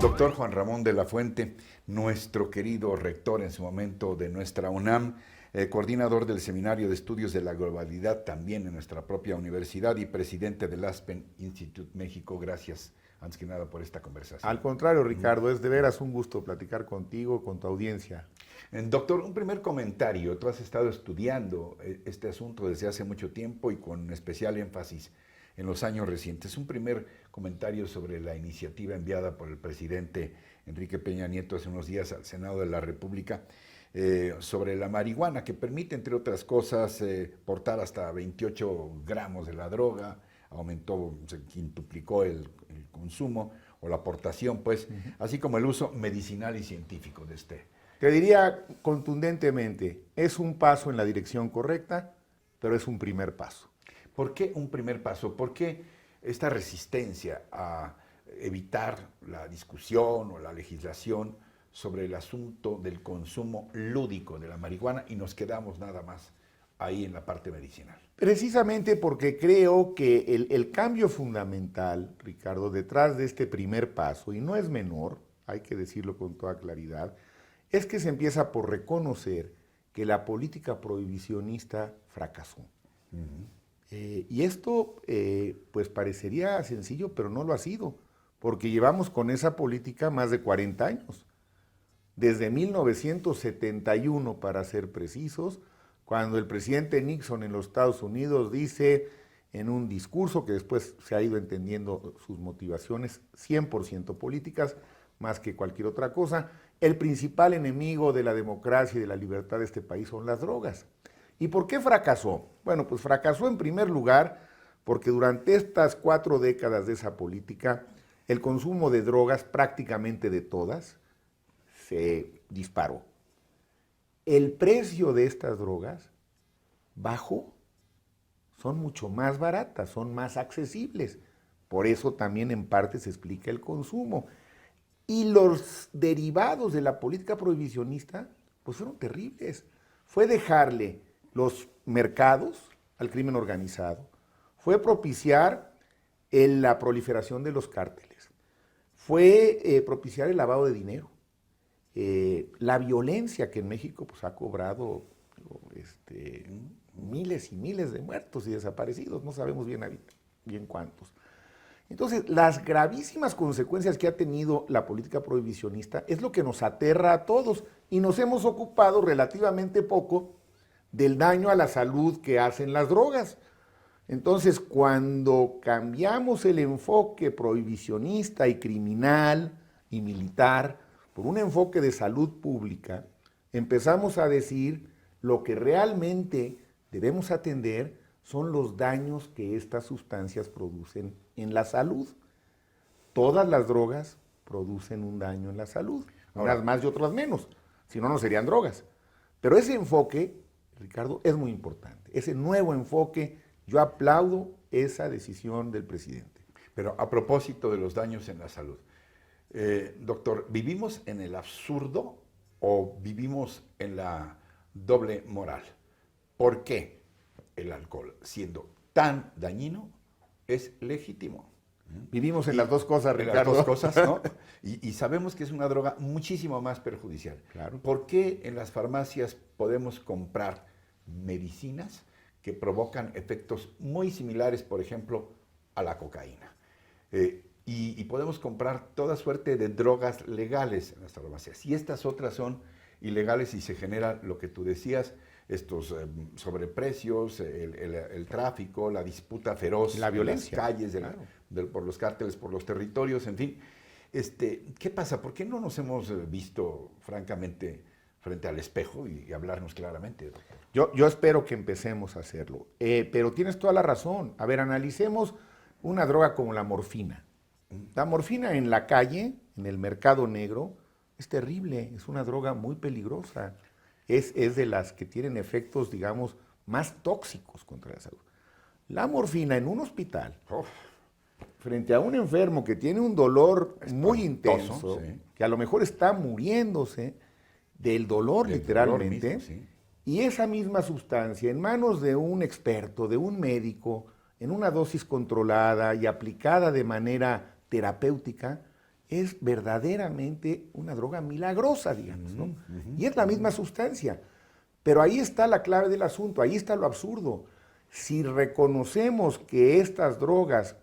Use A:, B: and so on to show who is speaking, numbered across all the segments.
A: doctor Juan Ramón de la Fuente, nuestro querido rector en su momento de nuestra UNAM, coordinador del Seminario de Estudios de la Globalidad también en nuestra propia universidad y presidente del Aspen Institute México. Gracias, antes que nada, por esta conversación.
B: Al contrario, Ricardo, es de veras un gusto platicar contigo, con tu audiencia.
A: Doctor, un primer comentario. Tú has estado estudiando este asunto desde hace mucho tiempo y con especial énfasis en los años recientes. Un primer comentario sobre la iniciativa enviada por el presidente Enrique Peña Nieto hace unos días al Senado de la República sobre la marihuana, que permite, entre otras cosas, portar hasta 28 gramos de la droga, aumentó, se quintuplicó el consumo o la aportación, pues, así como el uso medicinal y científico de este.
B: Te diría contundentemente, es un paso en la dirección correcta, pero es un primer paso.
A: ¿Por qué un primer paso? ¿Por qué esta resistencia a evitar la discusión o la legislación sobre el asunto del consumo lúdico de la marihuana y nos quedamos nada más ahí en la parte medicinal?
B: Precisamente porque creo que el cambio fundamental, Ricardo, detrás de este primer paso, y no es menor, hay que decirlo con toda claridad, es que se empieza por reconocer que la política prohibicionista fracasó. Y esto pues parecería sencillo, pero no lo ha sido, porque llevamos con esa política más de 40 años. Desde 1971, para ser precisos, cuando el presidente Nixon en los Estados Unidos dice en un discurso que después se ha ido entendiendo sus motivaciones 100% políticas, más que cualquier otra cosa, el principal enemigo de la democracia y de la libertad de este país son las drogas. ¿Y por qué fracasó? Bueno, pues fracasó en primer lugar porque durante estas 4 décadas de esa política, el consumo de drogas, prácticamente de todas, se disparó. El precio de estas drogas bajó, son mucho más baratas, son más accesibles. Por eso también en parte se explica el consumo. Y los derivados de la política prohibicionista, pues fueron terribles. Fue dejarle los mercados al crimen organizado, fue propiciar la proliferación de los cárteles, fue propiciar el lavado de dinero, la violencia que en México pues, ha cobrado miles y miles de muertos y desaparecidos, no sabemos bien cuántos. Entonces, las gravísimas consecuencias que ha tenido la política prohibicionista es lo que nos aterra a todos y nos hemos ocupado relativamente poco del daño a la salud que hacen las drogas. Entonces, cuando cambiamos el enfoque prohibicionista y criminal y militar por un enfoque de salud pública, empezamos a decir lo que realmente debemos atender son los daños que estas sustancias producen en la salud. Todas las drogas producen un daño en la salud, unas más y otras menos, si no, no serían drogas. Pero ese enfoque, Ricardo, es muy importante. Ese nuevo enfoque, yo aplaudo esa decisión del presidente.
A: Pero a propósito de los daños en la salud, doctor, ¿vivimos en el absurdo o vivimos en la doble moral? ¿Por qué el alcohol, siendo tan dañino, es legítimo?
B: Vivimos en las dos cosas, Ricardo.
A: En las dos cosas, ¿no? Y sabemos que es una droga muchísimo más perjudicial.
B: Claro.
A: ¿Por qué en las farmacias podemos comprar medicinas que provocan efectos muy similares, por ejemplo, a la cocaína? Y podemos comprar toda suerte de drogas legales en las farmacias. Y estas otras son ilegales y se genera lo que tú decías, estos sobreprecios, el tráfico, la disputa feroz,
B: la violencia
A: en las calles, claro, por los cárteles, por los territorios, en fin. ¿Qué pasa? ¿Por qué no nos hemos visto francamente frente al espejo y hablarnos claramente, doctor?
B: Yo espero que empecemos a hacerlo, pero tienes toda la razón. A ver, analicemos una droga como la morfina. La morfina en la calle, en el mercado negro, es terrible, es una droga muy peligrosa. Es de las que tienen efectos, digamos, más tóxicos contra la salud. La morfina en un hospital, frente a un enfermo que tiene un dolor muy intenso, sí, que a lo mejor está muriéndose del dolor literalmente,
A: dolor mismo, sí.
B: Y esa misma sustancia en manos de un experto, de un médico, en una dosis controlada y aplicada de manera terapéutica, es verdaderamente una droga milagrosa, digamos, ¿no? Y es la misma sustancia. Pero ahí está la clave del asunto, ahí está lo absurdo. Si reconocemos que estas drogas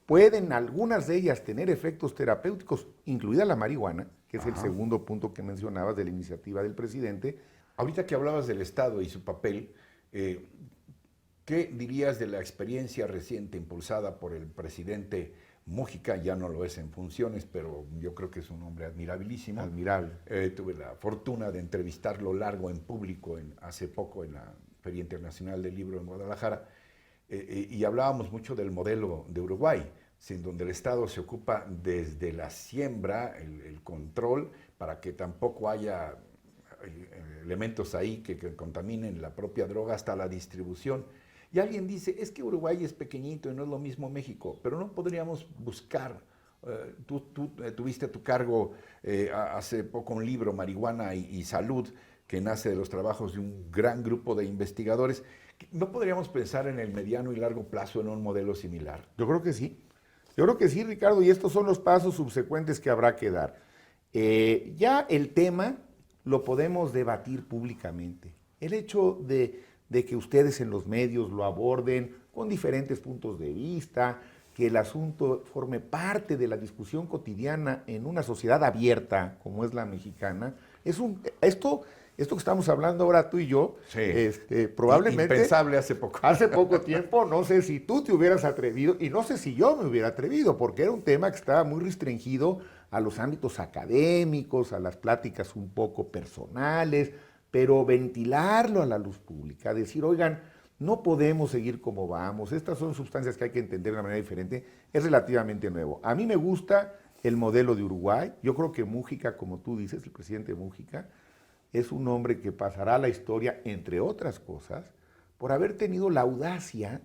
B: pueden, algunas de ellas, tener efectos terapéuticos, incluida la marihuana, que es el segundo punto que mencionabas de la iniciativa del presidente.
A: Ahorita que hablabas del Estado y su papel, ¿qué dirías de la experiencia reciente impulsada por el presidente Mújica? Ya no lo es en funciones, pero yo creo que es un hombre admirabilísimo.
B: Admirable.
A: Tuve la fortuna de entrevistarlo largo en público hace poco en la Feria Internacional del Libro en Guadalajara, y hablábamos mucho del modelo de Uruguay, en donde el Estado se ocupa desde la siembra, el control, para que tampoco haya elementos ahí que contaminen la propia droga, hasta la distribución. Y alguien dice, es que Uruguay es pequeñito y no es lo mismo México, pero no podríamos buscar, tú tuviste a tu cargo hace poco un libro, Marihuana y Salud, que nace de los trabajos de un gran grupo de investigadores. ¿No podríamos pensar en el mediano y largo plazo en un modelo similar?
B: Yo creo que sí. Yo creo que sí, Ricardo, y estos son los pasos subsecuentes que habrá que dar. Ya el tema lo podemos debatir públicamente. El hecho de que ustedes en los medios lo aborden con diferentes puntos de vista, que el asunto forme parte de la discusión cotidiana en una sociedad abierta como es la mexicana, esto que estamos hablando ahora tú y yo,
A: sí,
B: probablemente...
A: Impensable hace poco.
B: Hace poco tiempo, no sé si tú te hubieras atrevido, y no sé si yo me hubiera atrevido, porque era un tema que estaba muy restringido a los ámbitos académicos, a las pláticas un poco personales, pero ventilarlo a la luz pública, decir, oigan, no podemos seguir como vamos, estas son sustancias que hay que entender de una manera diferente, es relativamente nuevo. A mí me gusta el modelo de Uruguay, yo creo que Mújica, como tú dices, el presidente Mújica, es un hombre que pasará a la historia, entre otras cosas, por haber tenido la audacia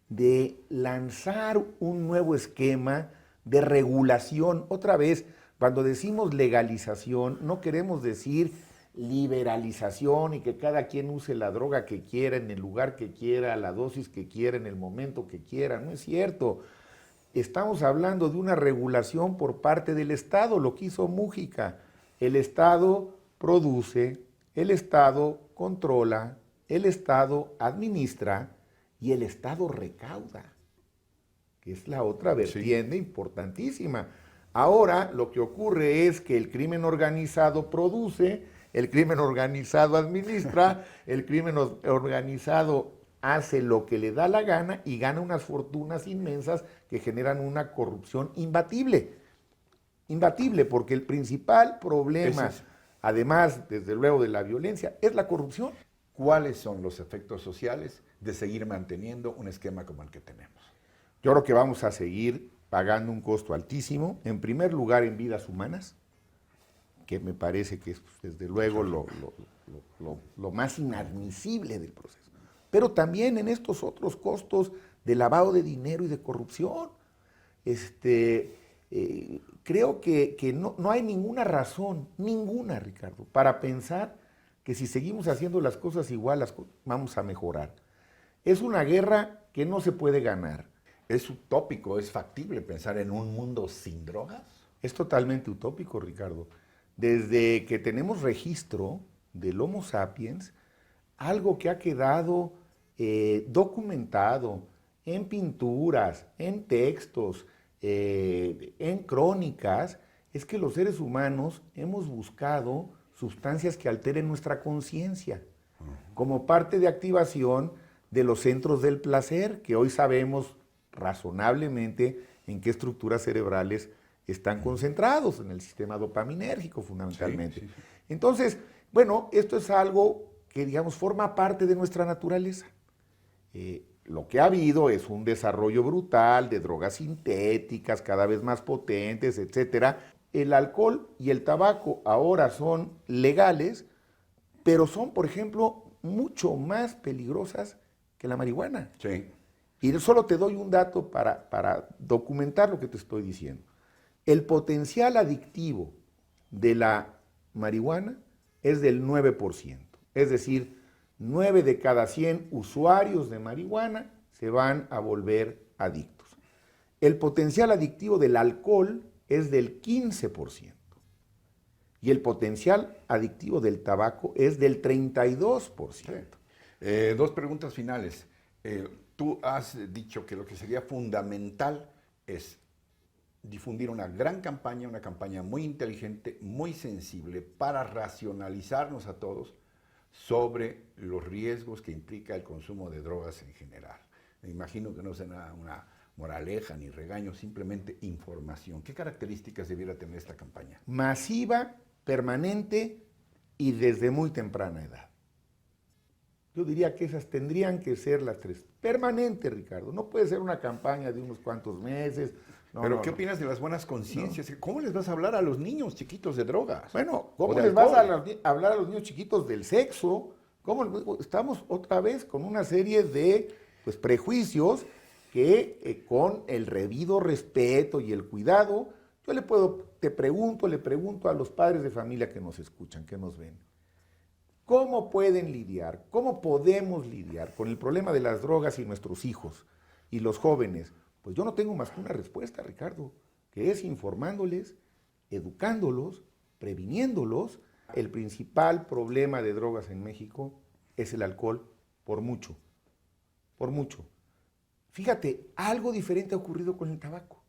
B: de lanzar un nuevo esquema de regulación. Otra vez, cuando decimos legalización, no queremos decir liberalización y que cada quien use la droga que quiera, en el lugar que quiera, la dosis que quiera, en el momento que quiera. No es cierto. Estamos hablando de una regulación por parte del Estado, lo que hizo Mújica. El Estado produce, el Estado controla, el Estado administra y el Estado recauda, que es la otra vertiente importantísima. Ahora lo que ocurre es que el crimen organizado produce, el crimen organizado administra, el crimen organizado hace lo que le da la gana y gana unas fortunas inmensas que generan una corrupción imbatible. Imbatible, porque el principal problema, además, desde luego, de la violencia, es la corrupción.
A: ¿Cuáles son los efectos sociales de seguir manteniendo un esquema como el que tenemos?
B: Yo creo que vamos a seguir pagando un costo altísimo, en primer lugar en vidas humanas, que me parece que es, desde luego, lo más inadmisible del proceso, pero también en estos otros costos de lavado de dinero y de corrupción. Creo que no hay ninguna razón, ninguna, Ricardo, para pensar que si seguimos haciendo las cosas igual, vamos a mejorar. Es una guerra que no se puede ganar.
A: ¿Es utópico, es factible pensar en un mundo sin drogas?
B: Es totalmente utópico, Ricardo. Desde que tenemos registro del Homo sapiens, algo que ha quedado documentado en pinturas, en textos, en crónicas, es que los seres humanos hemos buscado sustancias que alteren nuestra conciencia, como parte de activación de los centros del placer, que hoy sabemos razonablemente en qué estructuras cerebrales están concentrados, en el sistema dopaminérgico fundamentalmente. Sí. Entonces, bueno, esto es algo que, digamos, forma parte de nuestra naturaleza. Lo que ha habido es un desarrollo brutal de drogas sintéticas, cada vez más potentes, etcétera. El alcohol y el tabaco ahora son legales, pero son, por ejemplo, mucho más peligrosas que la marihuana.
A: Sí.
B: Y solo te doy un dato para documentar lo que te estoy diciendo. El potencial adictivo de la marihuana es del 9%. Es decir, 9 de cada 100 usuarios de marihuana se van a volver adictos. El potencial adictivo del alcohol es del 15%. Y el potencial adictivo del tabaco es del 32%.
A: Dos preguntas finales. Tú has dicho que lo que sería fundamental es difundir una gran campaña, una campaña muy inteligente, muy sensible, para racionalizarnos a todos sobre los riesgos que implica el consumo de drogas en general. Me imagino que no será una moraleja ni regaño, simplemente información. ¿Qué características debiera tener esta campaña?
B: Masiva, permanente y desde muy temprana edad. Yo diría que esas tendrían que ser las tres. Permanente, Ricardo. No puede ser una campaña de unos cuantos meses. No,
A: pero ¿qué opinas de las buenas conciencias? ¿Cómo les vas a hablar a los niños chiquitos de drogas?
B: Bueno, ¿cómo les vas a hablar a los niños chiquitos del sexo? Estamos otra vez con una serie de prejuicios que con el debido respeto y el cuidado, yo le pregunto a los padres de familia que nos escuchan, que nos ven, ¿cómo pueden lidiar, cómo podemos lidiar con el problema de las drogas y nuestros hijos y los jóvenes? Pues yo no tengo más que una respuesta, Ricardo, que es informándoles, educándolos, previniéndolos. El principal problema de drogas en México es el alcohol, por mucho, por mucho. Fíjate, algo diferente ha ocurrido con el tabaco,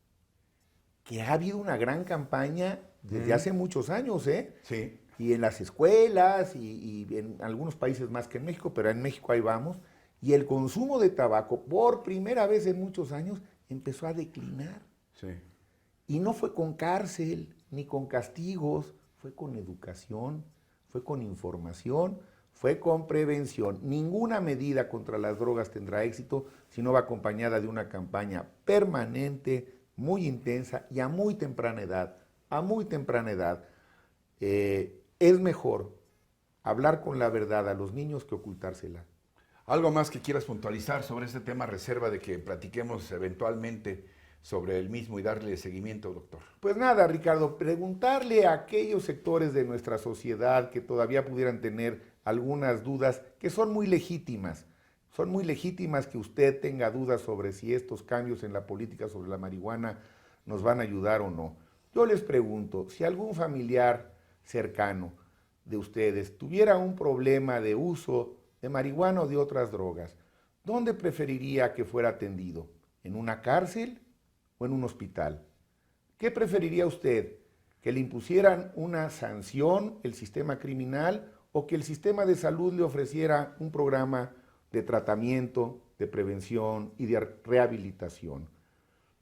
B: que ha habido una gran campaña desde hace muchos años, ¿eh?
A: Sí.
B: Y en las escuelas y en algunos países más que en México, pero en México ahí vamos, y el consumo de tabaco, por primera vez en muchos años, empezó a declinar.
A: Sí.
B: Y no fue con cárcel, ni con castigos, fue con educación, fue con información, fue con prevención. Ninguna medida contra las drogas tendrá éxito si no va acompañada de una campaña permanente, muy intensa y a muy temprana edad. A muy temprana edad. Es mejor hablar con la verdad a los niños que ocultársela.
A: ¿Algo más que quieras puntualizar sobre este tema, reserva de que platiquemos eventualmente sobre el mismo y darle seguimiento, doctor?
B: Pues nada, Ricardo, preguntarle a aquellos sectores de nuestra sociedad que todavía pudieran tener algunas dudas, que son muy legítimas que usted tenga dudas sobre si estos cambios en la política sobre la marihuana nos van a ayudar o no. Yo les pregunto, si algún familiar cercano de ustedes tuviera un problema de uso de marihuana o de otras drogas, ¿dónde preferiría que fuera atendido? ¿En una cárcel o en un hospital? ¿Qué preferiría usted? ¿Que le impusieran una sanción, el sistema criminal, o que el sistema de salud le ofreciera un programa de tratamiento, de prevención y de rehabilitación?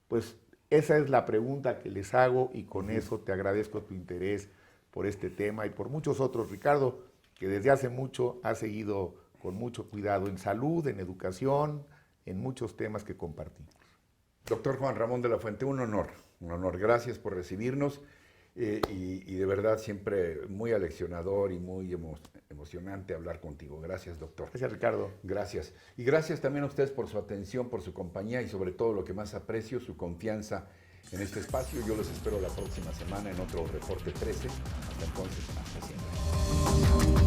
B: Pues esa es la pregunta que les hago y con eso te agradezco tu interés por este tema y por muchos otros, Ricardo, que desde hace mucho has seguido con mucho cuidado en salud, en educación, en muchos temas que compartimos.
A: Doctor Juan Ramón de la Fuente, un honor. Gracias por recibirnos y de verdad siempre muy aleccionador y muy emocionante hablar contigo. Gracias, doctor.
B: Gracias, Ricardo.
A: Gracias. Y gracias también a ustedes por su atención, por su compañía y sobre todo lo que más aprecio, su confianza en este espacio. Yo los espero la próxima semana en otro Reporte 13. Hasta entonces, hasta siempre.